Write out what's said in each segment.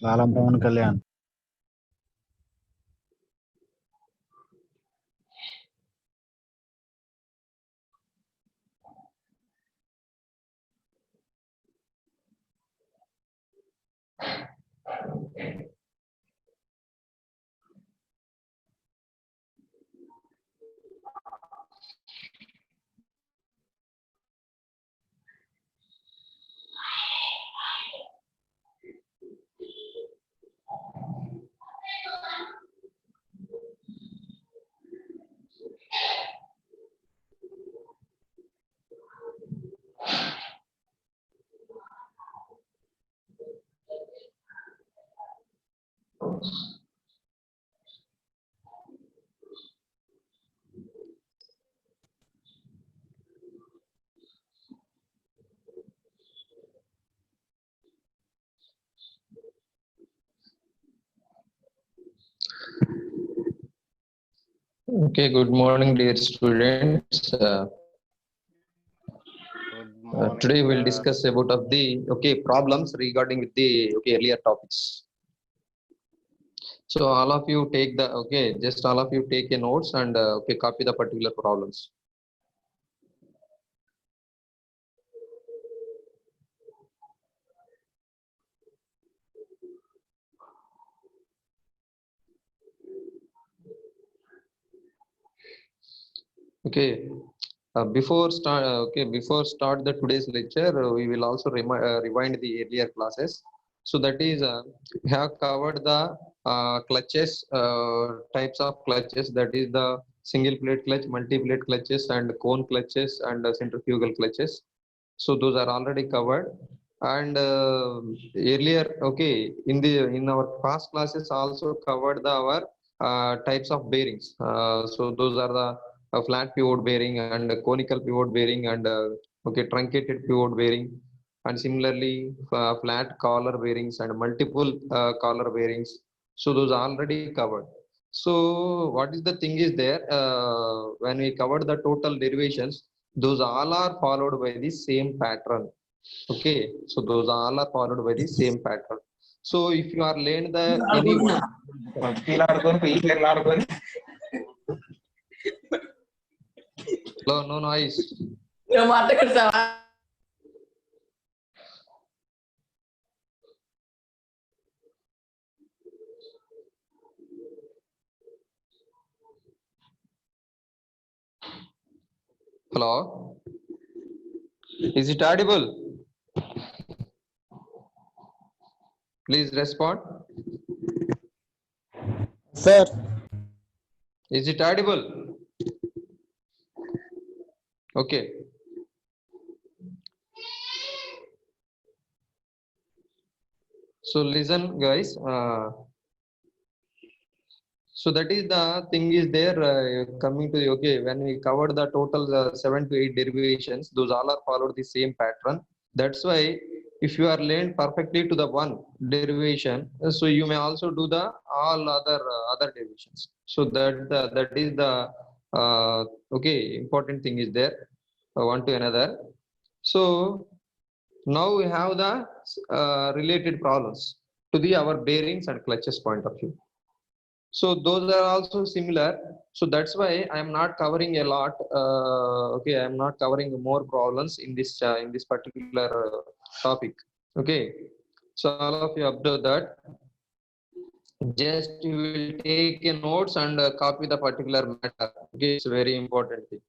Lallawmawma Pawan Kalyan. Okay, good morning, dear students. Today we'll discuss about of the problems regarding with the earlier topics. So all of you take the just all of you take a notes and copy the particular problems. Okay. Before start the today's lecture, we will also rewind the earlier classes. So that is we have covered the clutches, types of clutches, that is the single plate clutch, multi plate clutches, and cone clutches, and centrifugal clutches. So those are already covered. And earlier, in our past classes also covered our types of bearings. So those are the flat pivot bearing and conical pivot bearing and truncated pivot bearing, and similarly flat collar bearings and multiple collar bearings. So those are already covered. So what is the thing is there, when we covered the total derivations, those all are followed by the same pattern. Okay, so those all are followed by the same pattern. So if you are learned the any no noise. Hello, is it audible? Please respond. Sir. Is it audible? Okay. So listen, guys. So that is the thing is there, coming to the when we covered the total 7 to 8 derivations, those all are followed the same pattern. That's why if you are learned perfectly to the one derivation, so you may also do the all other derivations. So that is the important thing is there, one to another. So now we have the related problems to the our bearings and clutches point of view. So those are also similar. So that's why I am not covering a lot. I am not covering more problems in this particular topic. Okay. So all of you observe that Just you will take a notes and copy the particular matter. Okay, it's very important thing.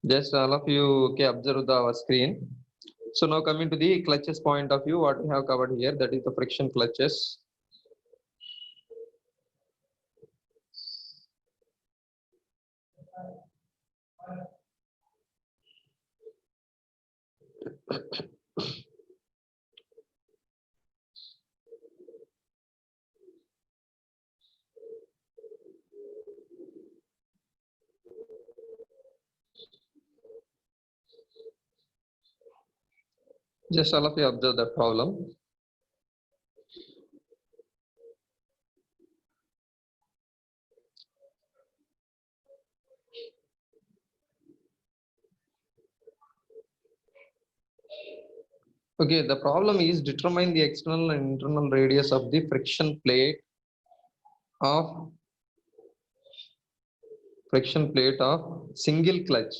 Just all of you okay, observe our screen. So now coming to the clutches point of view, what we have covered here, that is the friction clutches. Just all of you observe the problem. Okay, the problem is determine the external and internal radius of the friction plate of single clutch.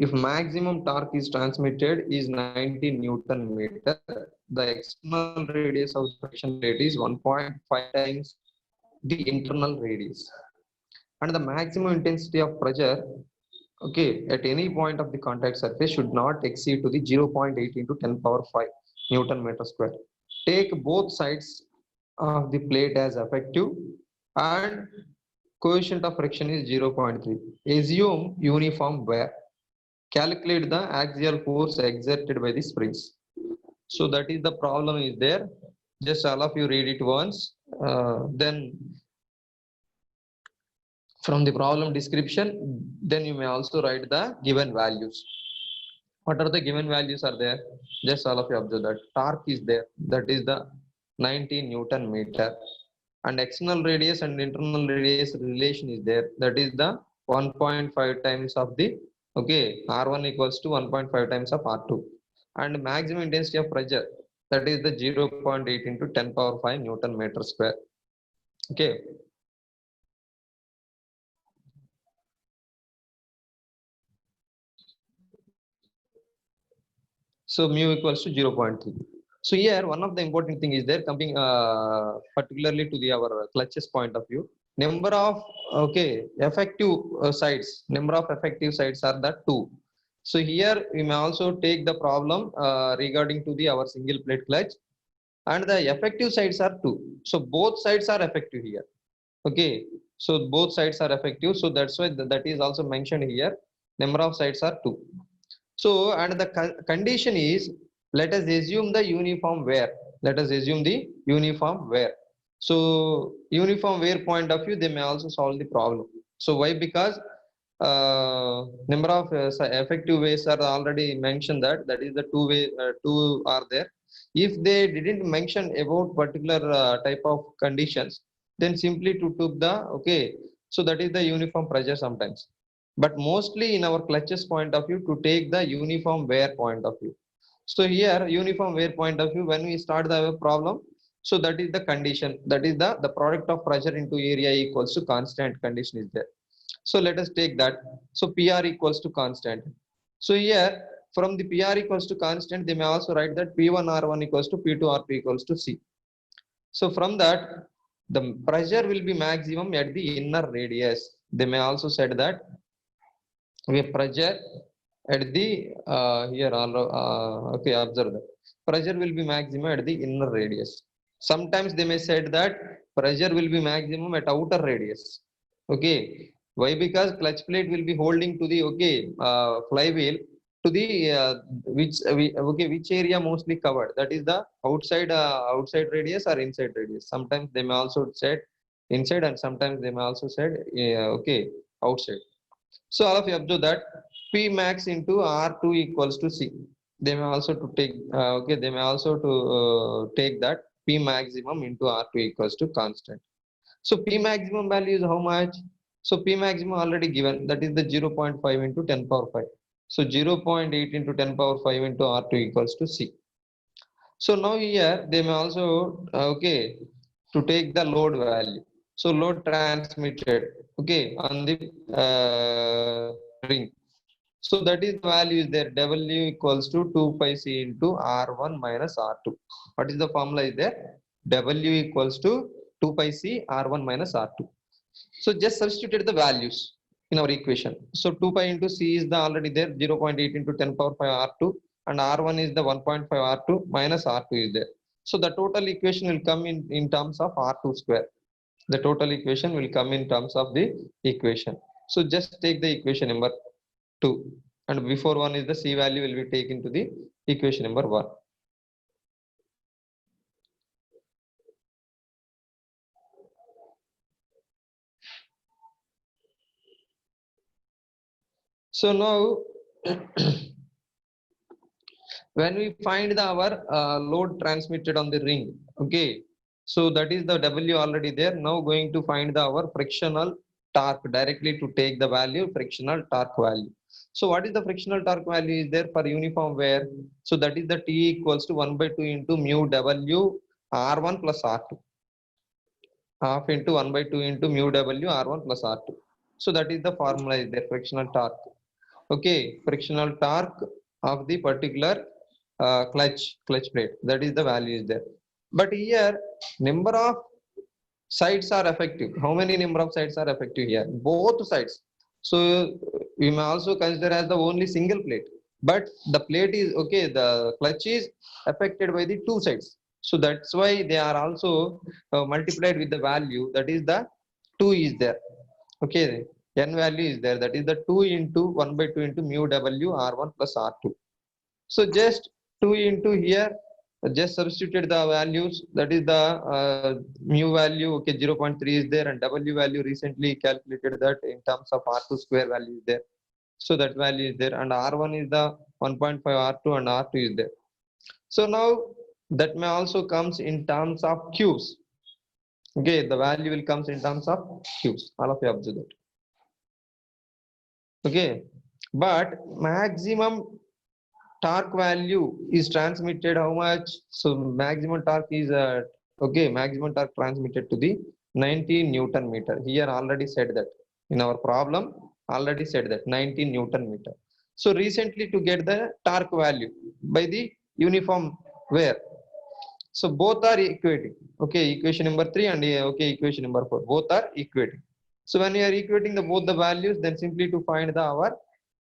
If maximum torque is transmitted is 90 Newton meter, the external radius of the friction plate is 1.5 times the internal radius. And the maximum intensity of pressure, okay, at any point of the contact surface should not exceed to the 0.8 into 10 power 5 Newton meter square. Take both sides of the plate as effective and coefficient of friction is 0.3. Assume uniform wear. Calculate the axial force exerted by the springs. So that is the problem is there. Just all of you read it once. Then from the problem description, then you may also write the given values. What are the given values are there? Just all of you observe that. Torque is there. That is the 90 Newton meter. And external radius and internal radius relation is there. That is the 1.5 times of the, okay, R1 equals to 1.5 times of R2. And maximum intensity of pressure, that is the 0.8 into 10 power 5 Newton meter square. Okay. So mu equals to 0.3. So here one of the important thing is there coming particularly to the our clutches point of view. Number of effective sides. Number of effective sides are the 2. So here we may also take the problem regarding to the our single plate clutch, and the effective sides are 2. So both sides are effective here. Okay. So both sides are effective. So that's why that is also mentioned here. Number of sides are 2. So, and the condition is, let us assume the uniform wear. Let us assume the uniform wear. So, uniform wear point of view, they may also solve the problem. So, why? Because number of effective ways are already mentioned that is the two are there. If they didn't mention about particular type of conditions, then simply to took the okay. So that is the uniform pressure sometimes. But mostly in our clutches point of view to take the uniform wear point of view. So here uniform wear point of view, when we start the problem, so that is the condition, that is the product of pressure into area equals to constant condition is there. So let us take that. So PR equals to constant. So here from the PR equals to constant, they may also write that P1 R1 equals to P2 R2 equals to C. So from that, the pressure will be maximum at the inner radius. They may also said that we pressure at the here okay, observe that pressure will be maximum at the inner radius. Sometimes they may said that pressure will be maximum at outer radius. Okay, why? Because clutch plate will be holding to the flywheel to the which area mostly covered, that is the outside radius or inside radius. Sometimes they may also said inside and sometimes they may also said outside. So all of you observe that P max into R2 equals to C. They may also to take they may also to take that P maximum into R2 equals to constant. So P maximum value is how much? So P maximum already given, that is the 0.5 into 10 power 5. So 0.8 into 10 power 5 into R2 equals to C. So now here they may also to take the load value. So load transmitted on the ring. So that is the value is there. W equals to 2 pi c into R1 minus R2. What is the formula is there? W equals to 2 pi c R1 minus R2. So just substituted the values in our equation. So 2 pi into c is the already there 0.8 into 10 power 5 R2, and R1 is the 1.5 R2 minus R2 is there. So the total equation will come in terms of R2 square. The total equation will come in terms of the equation. So just take the equation number 2, and before 1 is the c value will be taken to the equation number 1. So now when we find our load transmitted on the ring, okay, so that is the W already there. Now going to find our frictional torque directly to take the value frictional torque value. So what is the frictional torque value is there for uniform wear? So that is the T equals to 1 by 2 into mu W R1 plus R2, half into 1 by 2 into mu W R1 plus R2. So that is the formula is there, frictional torque. Okay, frictional torque of the particular clutch plate, that is the value is there. But here number of sides are effective. How many number of sides are effective here? Both sides. So we may also consider as the only single plate, but the plate is okay, the clutch is affected by the two sides. So that's why they are also multiplied with the value, that is the 2 is there. Okay, n value is there, that is the 2 into 1 by 2 into mu W R1 plus R2. So just 2 into here, just substitute the values, that is the mu value, okay, 0.3 is there, and W value recently calculated that in terms of R2 square value is there. So that value is there, and R1 is the 1.5 R2 and R2 is there. So now that may also comes in terms of Qs. Okay, the value will comes in terms of Qs. All of you observe that. Okay, but maximum torque value is transmitted how much? So maximum torque is okay, maximum torque transmitted to the 19 Newton meter. Here already said that in our problem, already said that 19 Newton meter. So recently to get the torque value by the uniform wear. So both are equating. Okay, equation number 3 and okay, equation number 4, both are equating. So when you are equating the both the values, then simply to find the our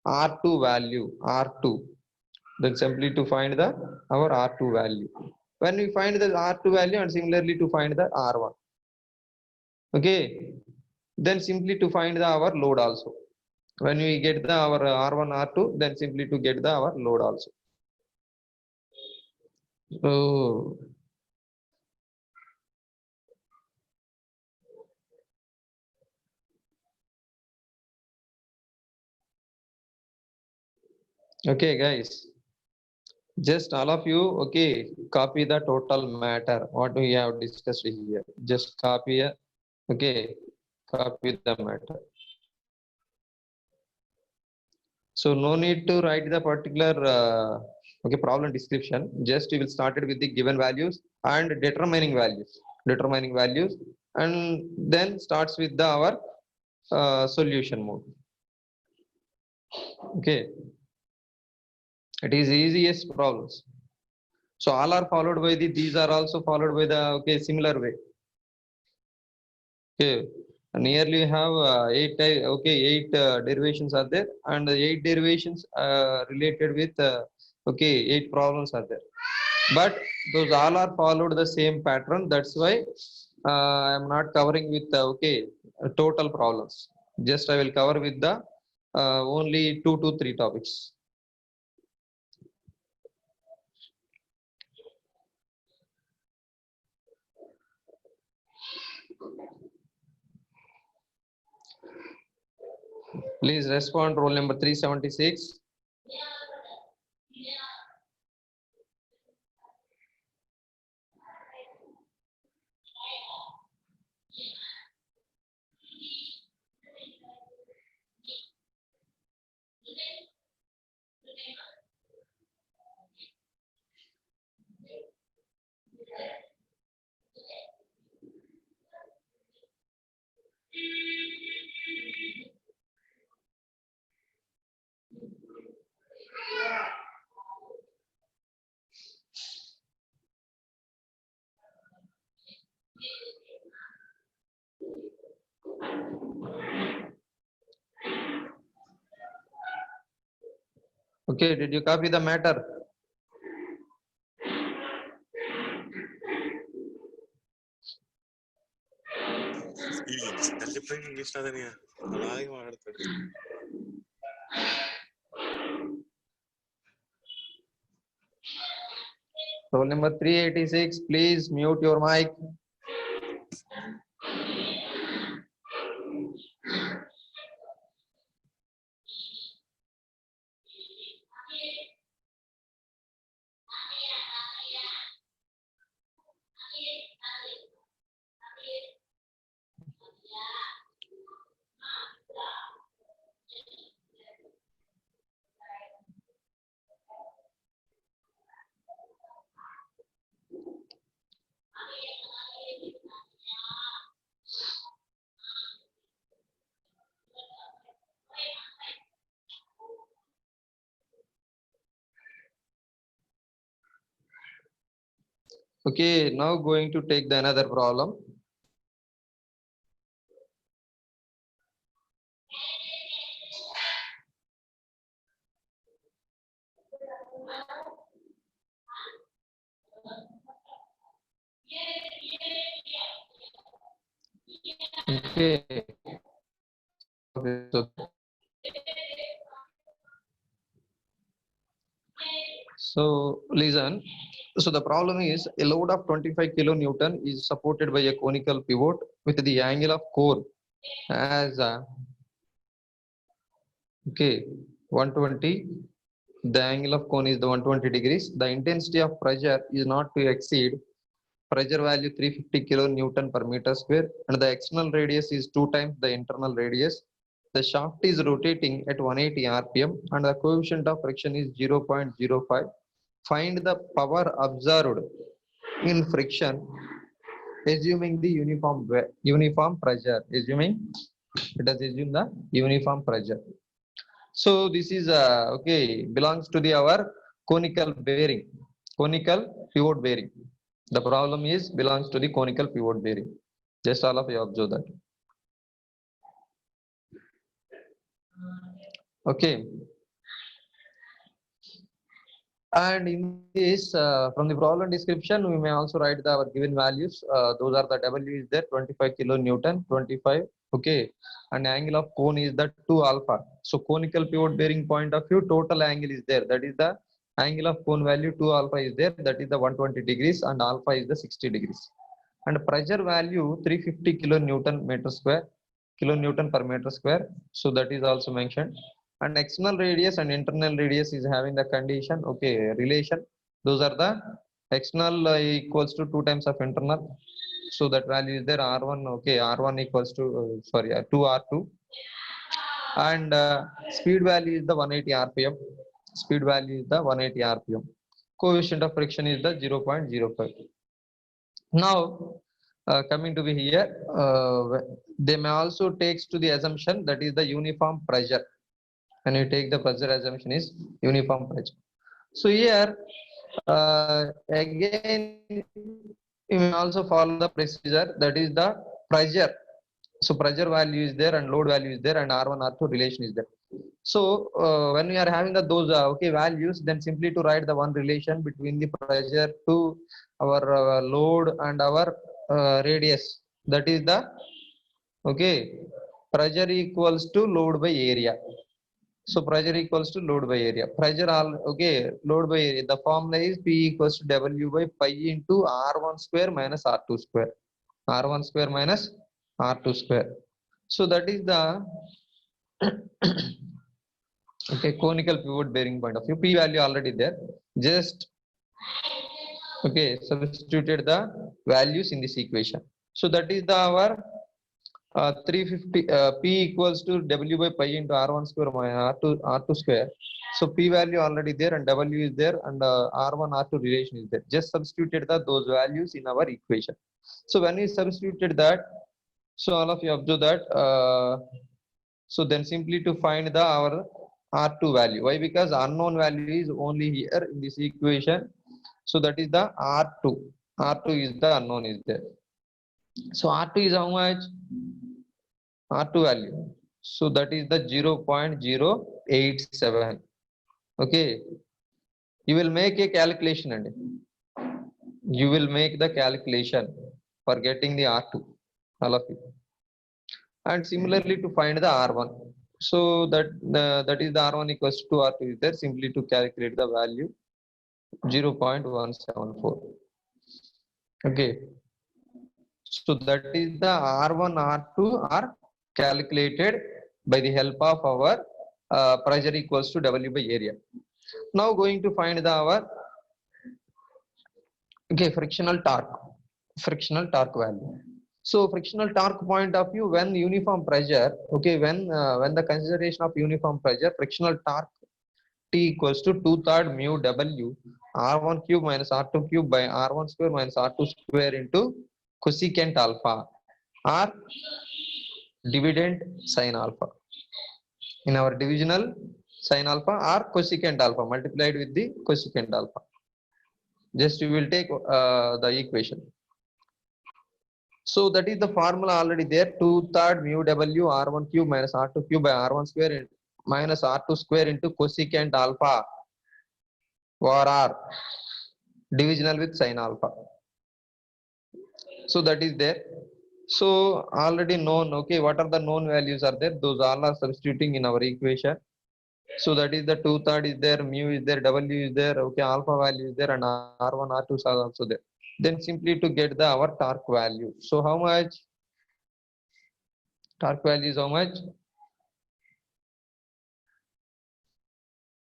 R2 value, R2, then simply to find the our R2 value. When we find the R2 value, and similarly to find the R1, okay, then simply to find the our load also. When we get the our R1 R2, then simply to get the our load also. So okay guys, just all of you, okay, copy the total matter what we have discussed here. Just copy it. Okay, copy the matter. So no need to write the particular okay problem description. Just we will started with the given values and determining values, and then starts with the our solution mode. Okay, it is easiest problems. So all are followed by the, these are also followed by the okay similar way. Okay, nearly have 8 derivations are there, and the 8 derivations related with okay 8 problems are there, but those all are followed the same pattern. That's why I am not covering with okay total problems. Just I will cover with the only 2 to 3 topics. Please respond, roll number 376. Okay, did you copy the matter? ఎన్నిసార్లు చెప్పాను English రాదని అలాగే మాట్లాడతాడు. Roll number 386, please mute your mic. Okay, now going to take the another problem. Okay. Okay, so listen. So the problem is a load of 25 kilonewton is supported by a conical pivot with the angle of core as okay 120. The angle of cone is the 120 degrees. The intensity of pressure is not to exceed pressure value 350 kilonewton per meter square, and the external radius is 2 times the internal radius. The shaft is rotating at 180 rpm and the coefficient of friction is 0.05. Find the power observed in friction assuming the uniform pressure. Assuming it does assume the uniform pressure. So this is okay, belongs to the our conical bearing, conical pivot bearing. The problem is belongs to the conical pivot bearing. Just all of you observe that. Okay. And in this, from the problem description, we may also write our given values. Those are the W is there 25 kilonewton, 25. Okay, and angle of cone is the 2 alpha. So conical pivot bearing point of view, total angle is there. That is the angle of cone value 2 alpha is there. That is the 120 degrees, and alpha is the 60 degrees. And pressure value 350 kilonewton meter square, kilonewton per meter square. So that is also mentioned. And external radius and internal radius is having the condition okay relation. Those are the external equals to 2 times of internal. So that value is there r1 okay r1 equals to 2 r2, and speed value is the 180 rpm. Speed value is the 180 rpm. Coefficient of friction is the 0.05. Now coming to be here, they may also takes to the assumption that is the uniform pressure. And you take the pressure assumption is uniform pressure. So here again you may also follow the procedure, that is the pressure. So pressure value is there and load value is there and R1 R2 relation is there. So when we are having those okay values, then simply to write the one relation between the pressure to our load and our radius, that is the okay pressure equals to load by area. So pressure equals to load by area. Pressure all okay load by area. The formula is P equals to W by pi into R1 square minus R2 square. R1 square minus R2 square. So that is the okay conical pivot bearing point of view. P value already there. Just okay substituted the values in this equation. So that is the our 350 P equals to W by pi into R1 square minus R2 square. So P value already there and W is there and R1 R2 relation is there. Just substituted those values in our equation. So when we substituted that, so all of you observe that. So then simply to find the our R2 value. Why? Because unknown value is only here in this equation. So that is the R2. R2 is the unknown is there. So R2 is how much? R2 value. So that is the 0.087. Okay, you will make a calculation and you will make the calculation for getting the R2, all of you, and similarly to find the R1. So that is the R1 equals to R2 is there, simply to calculate the value 0.174. Okay, so that is the R1 R2 are calculated by the help of our pressure equals to W by area. Now going to find the our frictional torque value. So frictional torque point of view, when uniform pressure, when the consideration of uniform pressure, frictional torque T equals to 2/3 mu W R1 cube minus R2 cube by R1 square minus R2 square into cosecant alpha or dividend sin alpha. In our divisional, sin alpha or cosecant alpha multiplied with the cosecant alpha. Just you will take the equation. So that is the formula already there. 2/3 mu W R1 cube minus R2 cube by R1 square minus R2 square into cosecant alpha or R divisional with sin alpha. So that is there. So already known. Okay, what are the known values are there? Those all are substituting in our equation. So that is the 2/3 is there, mu is there, W is there, okay, alpha value is there, and R1, R2 are also there. Then simply to get the our torque value. So how much? Torque value is how much?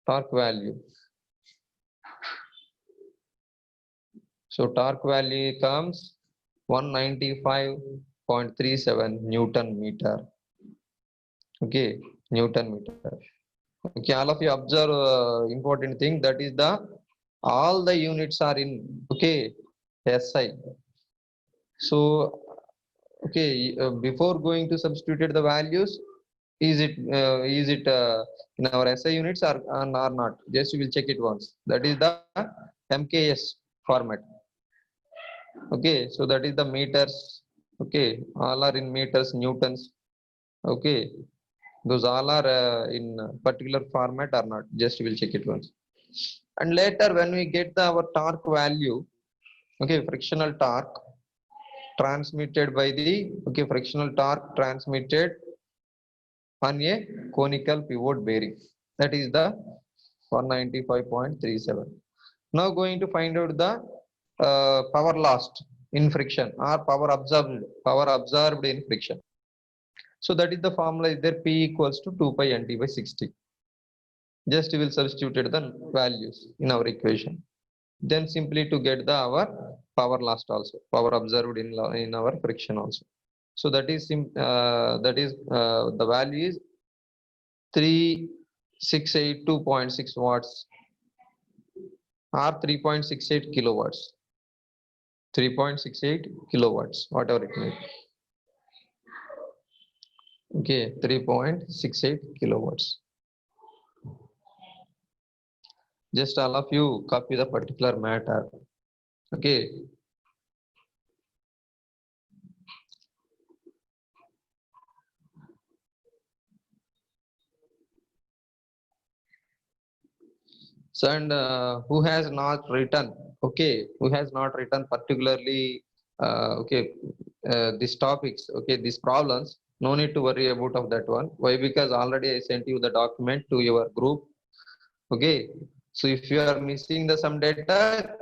Torque value. So torque value comes 195.37 Newton meter. Okay, Newton meter. Okay, all of you observe important thing, that is the all the units are in, okay, SI. So okay, before going to substitute the values, is it in our SI units or not? Just you will check it once. That is the MKS format. Okay, so that is the meters. Okay, all are in meters, newtons. Okay, those all are in particular format or not? Just you will check it once. And later when we get our torque value, okay, frictional torque transmitted by the, okay, frictional torque transmitted on a conical pivot bearing, that is the 195.37. Now going to find out the power lost in friction or power absorbed in friction. So that is the formula is there, P equals to 2 pi NT by 60. Just we will substitute the values in our equation. Then simply to get the our power lost also, power observed in our friction also. So that is the value is 3682.6 watts or 3.68 kilowatts. 3.68 kilowatts, whatever it may be. Okay, 3.68 kilowatts. Just all of you copy the particular matter. Okay. So and who has not written, okay, who has not written particularly okay, these topics, okay, these problems, no need to worry about of that one. Why? Because already I sent you the document to your group. Okay, so if you are missing the some data,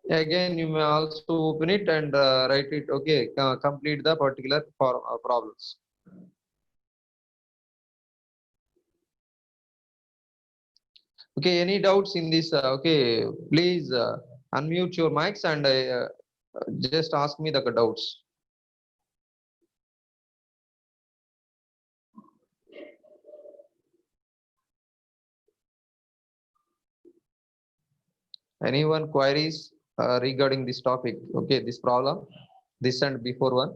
again you may also open it and write it. Okay, complete the particular problems. Okay, any doubts in this? Okay, please unmute your mics and just ask me the doubts. Anyone queries regarding this topic? Okay, this problem, this and before one.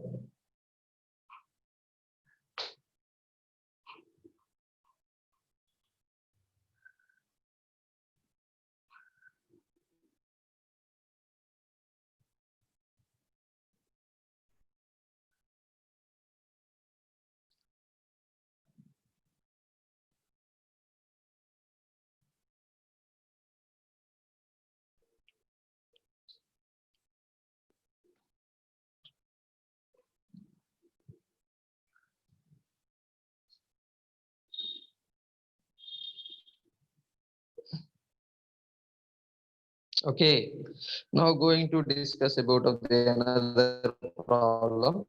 Okay, now going to discuss about of the another problem.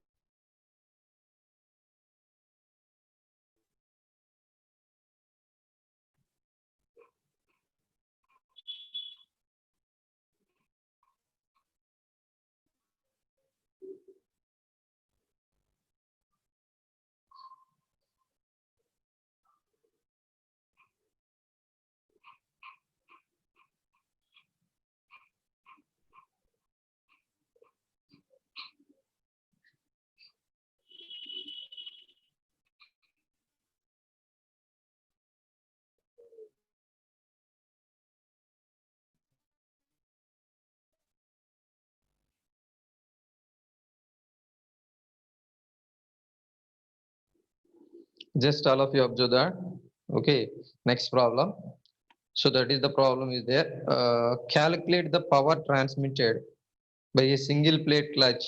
Just all of you observe that. Okay, next problem. So that is the problem is there. Calculate the power transmitted by a single plate clutch.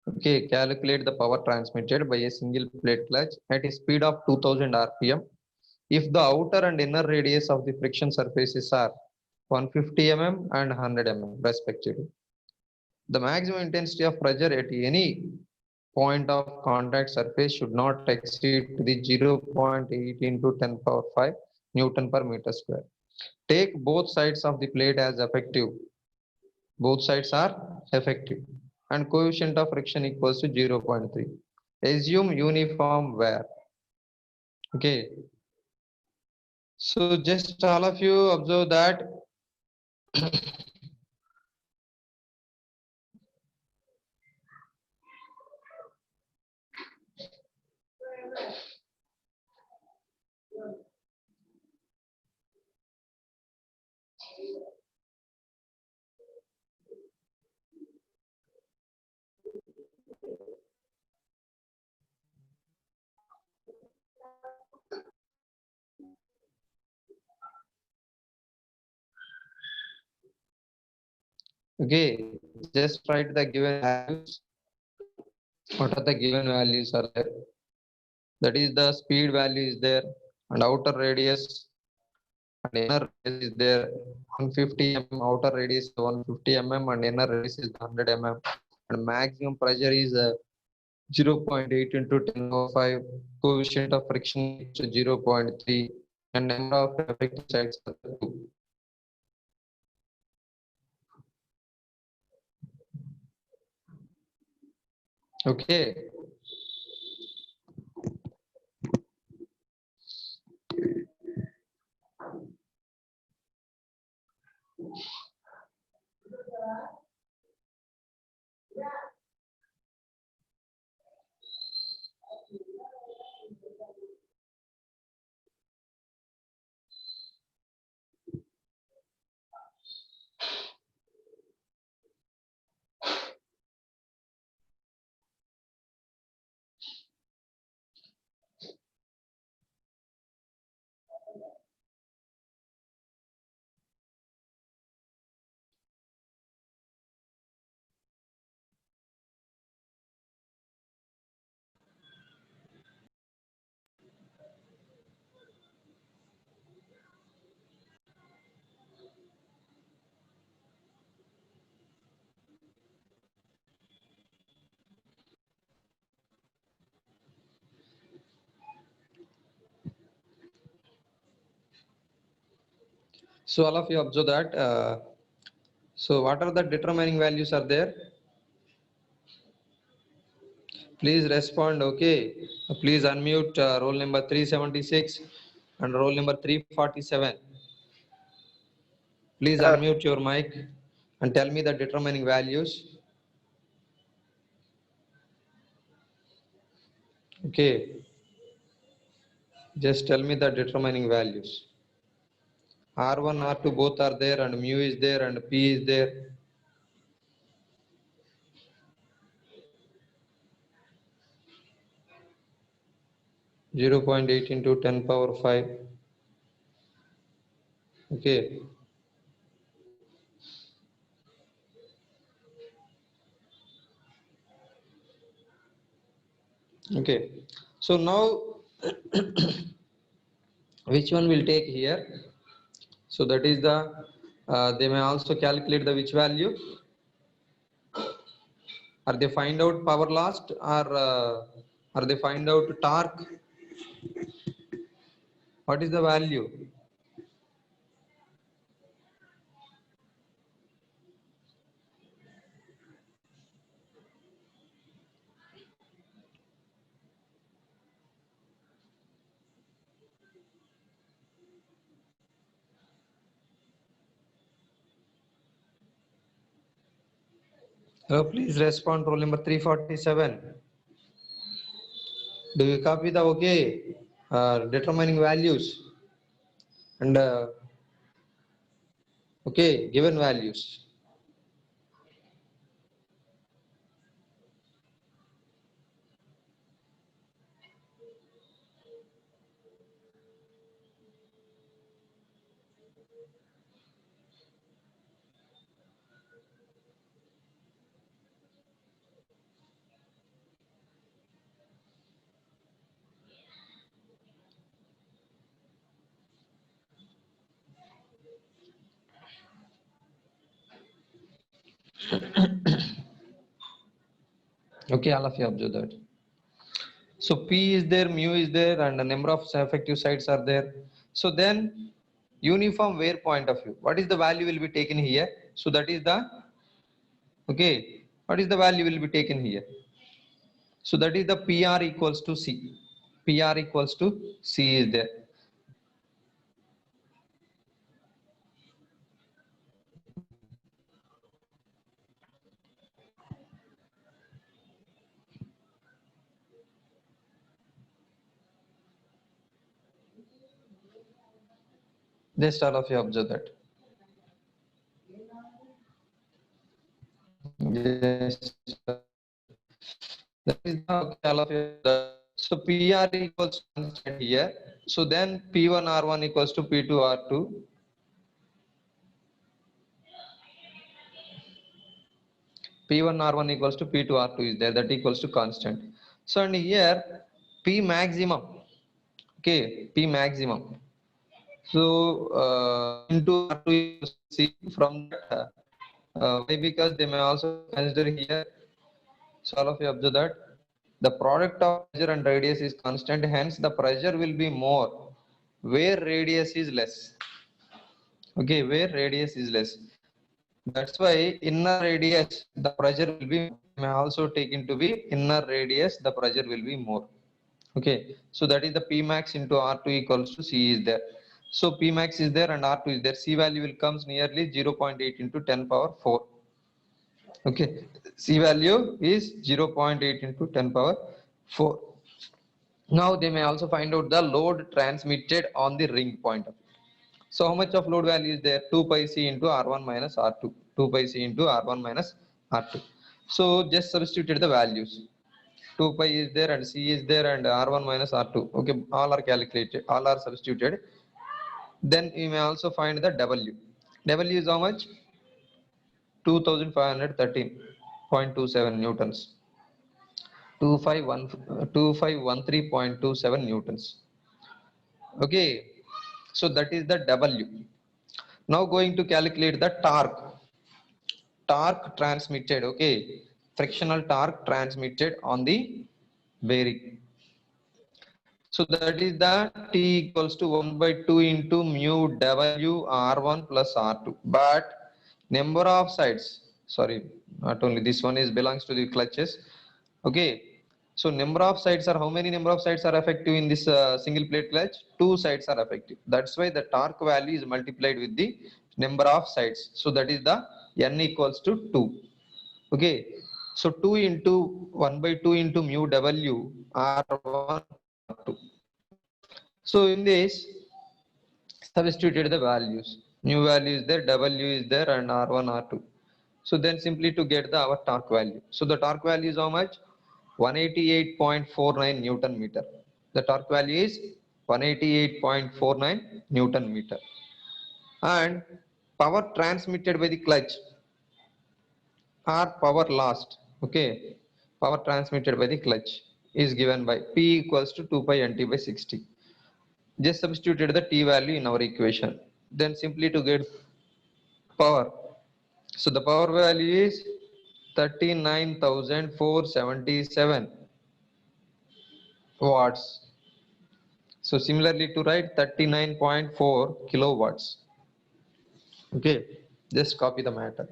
Okay, calculate the power transmitted by a single plate clutch at a speed of 2000 rpm if the outer and inner radius of the friction surfaces are 150 mm and 100 mm respectively. The maximum intensity of pressure at any point of contact surface should not exceed the 0.8 into 10 power 5 Newton per meter square. Take both sides of the plate as effective. Both sides are effective and coefficient of friction equals to 0.3. Assume uniform wear. Okay. So just all of you observe that okay, just write the given values. What are the given values are there? That is the speed value is there and outer radius and inner radius is there 150 mm outer radius is 150 mm and inner radius is 100 mm and maximum pressure is 0.8 into 10 over 5 coefficient of friction is 0.3 and number of effective sides are 2. Okay. So all of you observe that. So what are the determining values are there? Please respond. Okay. Please unmute roll number 376 and roll number 347. Please unmute your mic and tell me the determining values. Okay. Just tell me the determining values. R1, R2 both are there and mu is there and P is there. Zero 0.8 into 10 power 5. Okay. Okay. So now which one will take here? So that is the they may also calculate the which value, or they find out power lost, or they find out torque. What is the value? Please respond. Roll number 347. Do you copy the okay determining values and okay given values? Okay, all of you observe that. So P is there, mu is there, and the number of effective sites are there. So then uniform wear point of view, what is the value will be taken here? So that is the okay. What is the value will be taken here? So that is the PR equals to C. PR equals to C is there. Just all of you observe that. Yes. That is the okay, all of you. So PR equals constant here. So then P1 R1 equals to P2 R2. P1 R1 equals to P2 R2 is there, that equals to constant. So and here P maximum, okay, P maximum. So into R2 equals to C from that. Why? Because they may also consider here. So all of you observe that the product of pressure and radius is constant, hence the pressure will be more where radius is less. Okay, where radius is less. That's why inner radius the pressure will be may also taken to be inner radius the pressure will be more. Okay, so that is the P max into R2 equals to C is there. So P max is there and R2 is there. C value will comes nearly 0.8 into 10 power 4. Okay, C value is 0.8 into 10 power 4. Now they may also find out the load transmitted on the ring point. So how much of load value is there? 2 pi C into R1 minus R2. 2 pi C into R1 minus R2. So just substituted the values. 2 pi is there and C is there and R1 minus R2. Okay, all are calculated, all are substituted. Then you may also find the W. W is how much? 2513.27 newtons. 2513.27 newtons. Okay, so that is the W. Now going to calculate the torque. Torque transmitted, okay, frictional torque transmitted on the bearing. So that is the T equals to 1 by 2 into mu W R1 plus R2. But number of sides, sorry, not only this one is belongs to the clutches. Okay, so number of sides are how many number of sides are effective in this single plate clutch? 2 sides are effective. That's why the torque value is multiplied with the number of sides. So that is the N equals to 2. Okay, so 2 into 1 by 2 into mu W R1 R2. So in this substituted the values. Mu value is there, W is there, and R1 R2. So then simply to get the our torque value. So the torque value is how much? 188.49 Newton meter. The torque value is 188.49 Newton meter. And power transmitted by the clutch or power lost, okay, power transmitted by the clutch is given by P equals to 2 pi NT by 60. Just substituted the T value in our equation. Then simply to get power. So the power value is 39,477 watts. So similarly to write 39.4 kilowatts. Okay, just copy the matter.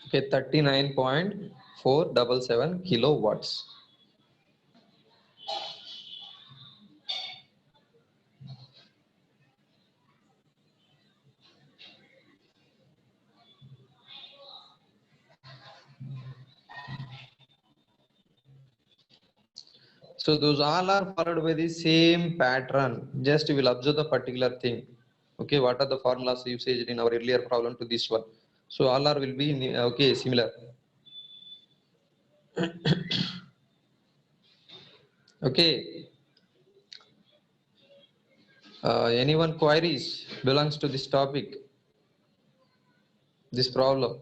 Okay, 39.477 kilowatts. So those all are followed by the same pattern. Just we will observe the particular thing. Okay, what are the formulas used in our earlier problem to this one? So all are will be okay similar. Okay. Anyone queries belongs to this topic, this problem?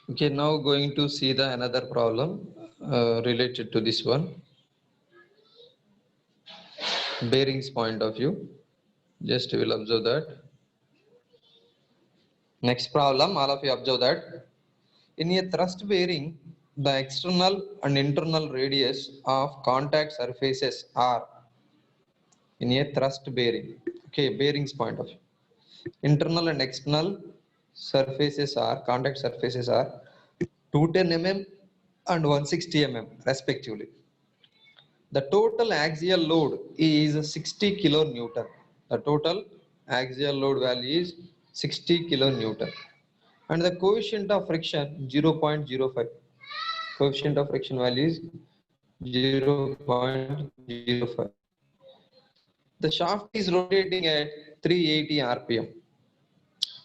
Okay, now going to see the another problem related to this one. Bearings point of view. Just we will observe that. Next problem, all of you observe that. In a thrust bearing, the external and internal radius of contact surfaces are in a thrust bearing. Okay, bearings point of view. Internal and external surfaces are contact surfaces are 210 mm and 160 mm respectively. The total axial load is 60 kilonewton. The total axial load value is 60 kilonewton. And the coefficient of friction 0.05. Coefficient of friction value is 0.05. The shaft is rotating at 380 rpm.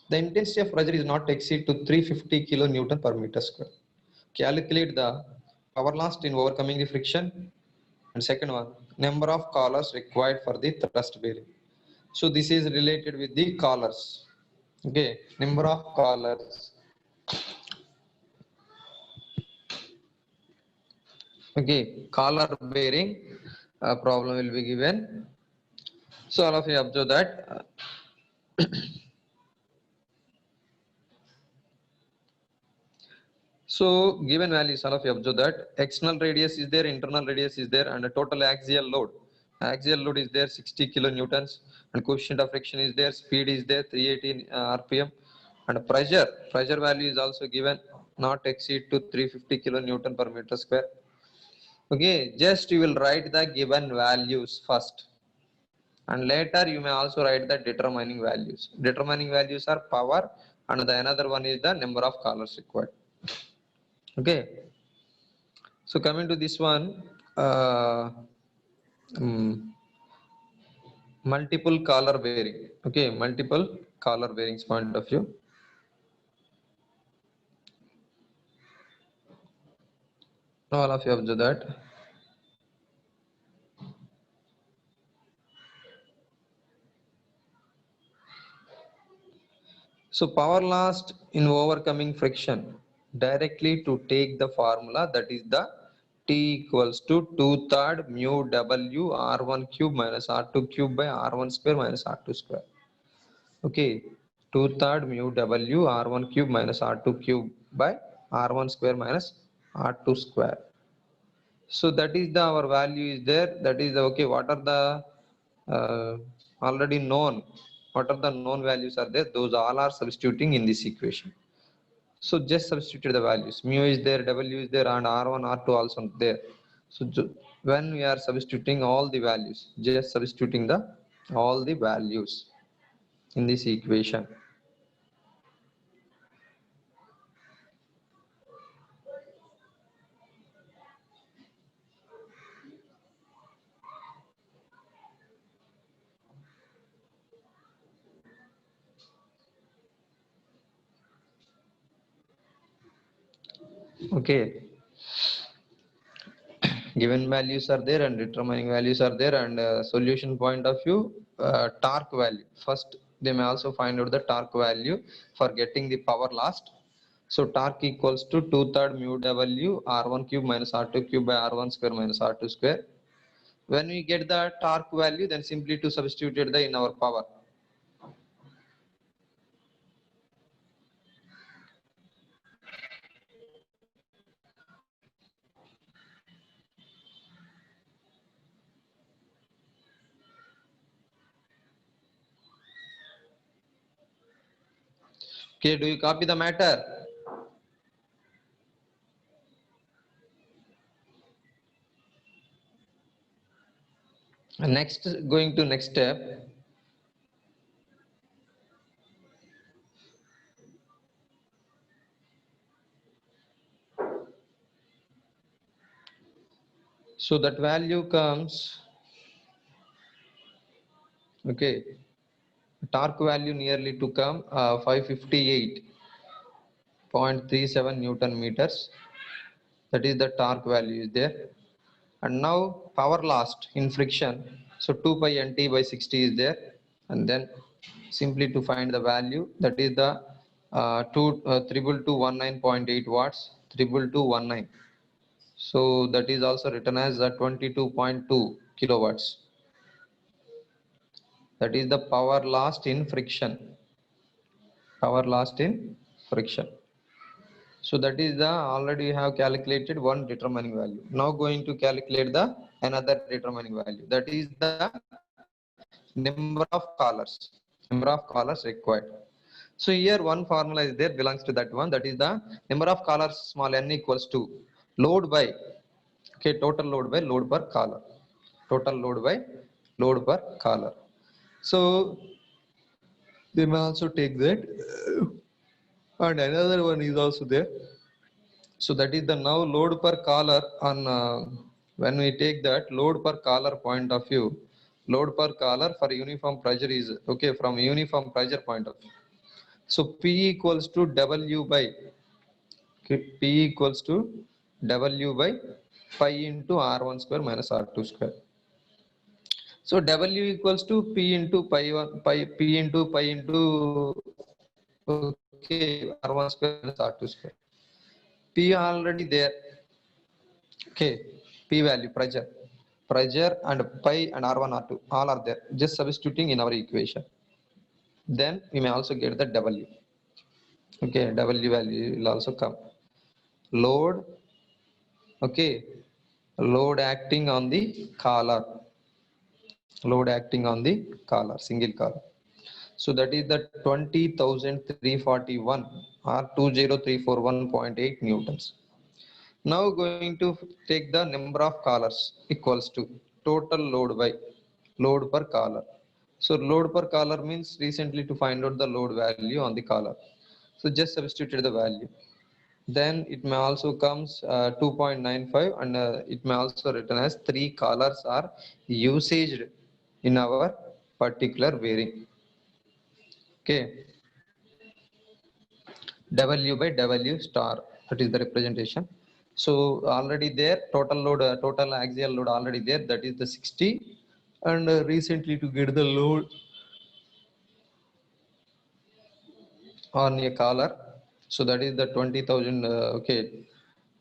The intensity of pressure is not to exceed to 350 kilonewton per meter square. Calculate the power lost in overcoming the friction. And second one, number of collars required for the thrust bearing. So this is related with the collars. Okay, number of collars. Okay, collar bearing problem will be given. So all of you observe that. So given values, all of you observe that external radius is there, internal radius is there, and the total axial load. Axial load is there 60 kilonewtons, and coefficient of friction is there, speed is there 380 rpm, and pressure value is also given, not exceed to 350 kilonewton per meter square. Okay, just you will write the given values first, and later you may also write the determining values. Determining values are power, and the another one is the number of collars required. Okay, so coming to this one, multiple collar bearing. Okay, multiple collar bearings point of view. All of you observe that. So power lost in overcoming friction, directly to take the formula, that is the T equals to 2/3 mu W R1 cube minus R2 cube by R1 square minus R2 square. Okay, 2/3 mu W R1 cube minus R2 cube by R1 square minus R2 square. So that is the our value is there. That is the, okay. What are the already known? What are the known values are there? Those all are substituting in this equation. So just substitute the values. Mu is there, W is there, and R1, R2 also there. So when we are substituting all the values, just substituting the all the values in this equation. Okay. Given values are there and determining values are there, and solution point of view, torque value. First, they may also find out the torque value for getting the power lost. So torque equals to 2/3 mu W R1 cube minus R2 cube by R1 square minus R2 square. When we get the torque value, then simply to substitute it in our power. Okay, do you copy the matter? Next, going to next step. So that value comes, okay, torque value nearly to come 558.37 Newton meters. That is the torque value is there. And now power lost in friction. So 2 pi nt by 60 is there. And then simply to find the value, that is the 32219.8 watts, 32219. So that is also written as 22.2 kilowatts. That is the power lost in friction. Power lost in friction. So that is the already we have calculated one determining value. Now going to calculate the another determining value. That is the number of collars. Number of collars required. So here one formula is there belongs to that one. That is the number of collars small n equals to load by, okay, total load by load per collar. Total load by load per collar. So they may also take that, and another one is also there. So that is the now load per collar on when we take that load per collar point of view, load per collar for uniform pressure is okay from uniform pressure point of view. So P equals to W by, okay, P equals to W by pi into R1 square minus R2 square. So W equals to P into P into okay R1 square minus R2 square. P already there. Okay, P value, pressure and pi and R1, R2 all are there. Just substituting in our equation. Then we may also get the W. Okay, W value will also come. Load, okay, load acting on the collar. Load acting on the collar, single collar. So that is the 20,341 or 20341.8 newtons. Now going to take the number of collars equals to total load by load per collar. So load per collar means recently to find out the load value on the collar. So just substitute the value. Then it may also comes 2.95, and it may also written as 3 collars are usaged in our particular bearing. Okay. W by W star, that is the representation. So already there total load, total axial load already there, that is the 60, and recently to get the load on a collar, so that is the 20,000 okay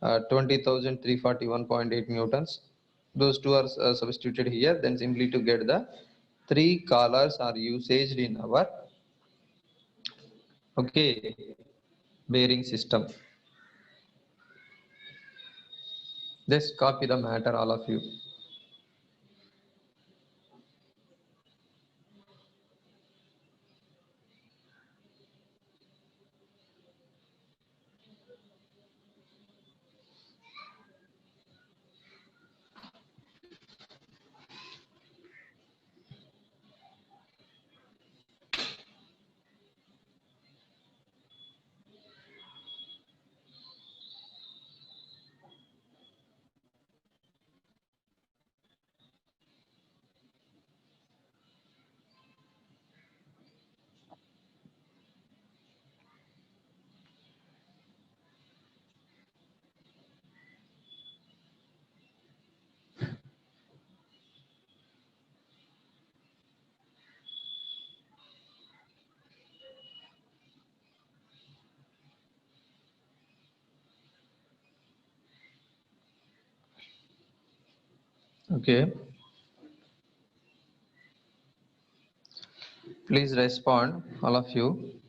20,341.8 newtons. Those two are substituted here, then simply to get the 3 collars are usaged in our, okay, bearing system. Just copy the matter, all of you. Okay. Please respond, all of you.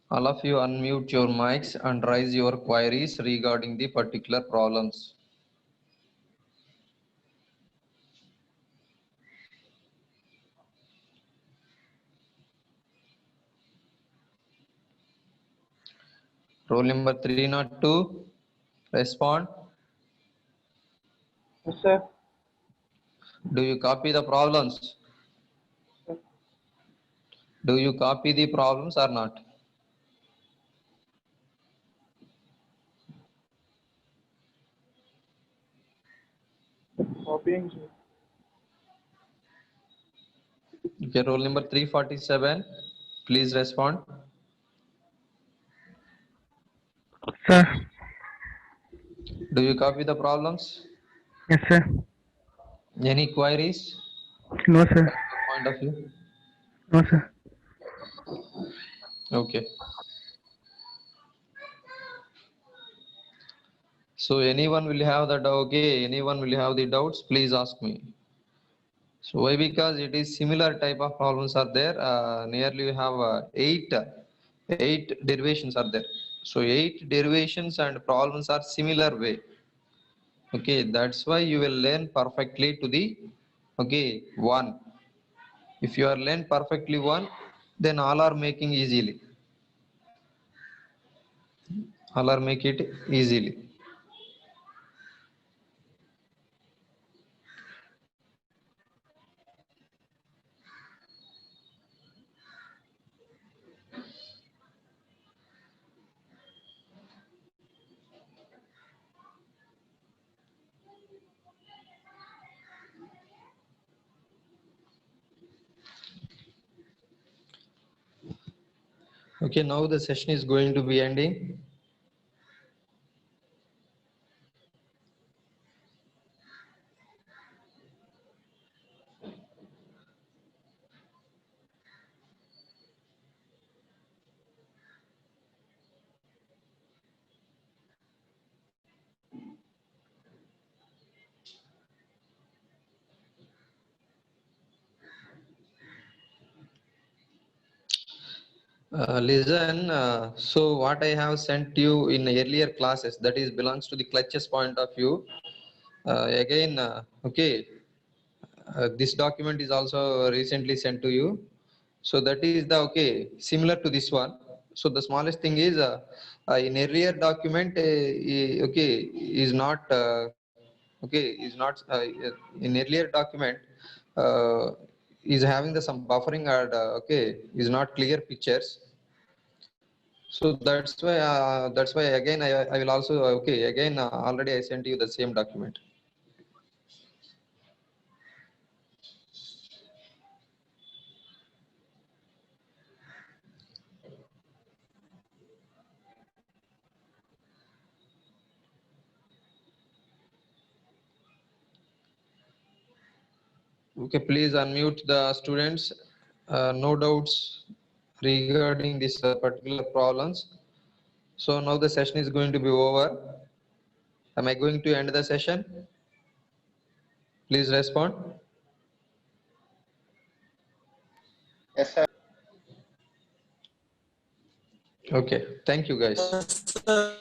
All of you unmute your mics and raise your queries regarding the particular problems. Roll number 302, respond. Yes, sir. Do you copy the problems? Do you copy the problems or not? Copying, sir. Okay, roll number 347, please respond. Sir, Do you copy the problems? yes, sir. Any queries? No, sir. Point of view? No, sir. Okay. So anyone will have that, okay, anyone will have the doubts, please ask me. So why? Because it is similar type of problems are there. Nearly you have eight derivations are there. So 8 derivations and problems are similar way. Okay, that's why you will learn perfectly to the, okay, one. If you are learn perfectly one, then all are making easily. All are make it easily. Okay, now the session is going to be ending. Listen, so what I have sent you in earlier classes, that is belongs to the clutches point of view. Again, okay, this document is also recently sent to you. So that is the, okay, similar to this one. So the smallest thing is in earlier document, okay, is not, okay, is not in earlier document uh, is having the some buffering or okay, is not clear pictures. So that's why again I will also, okay, again already I sent you the same document. Okay, please unmute the students. No doubts regarding this particular problems. So now the session is going to be over. Am I going to end the session? Please respond. Yes, sir. Okay, thank you guys. Sir.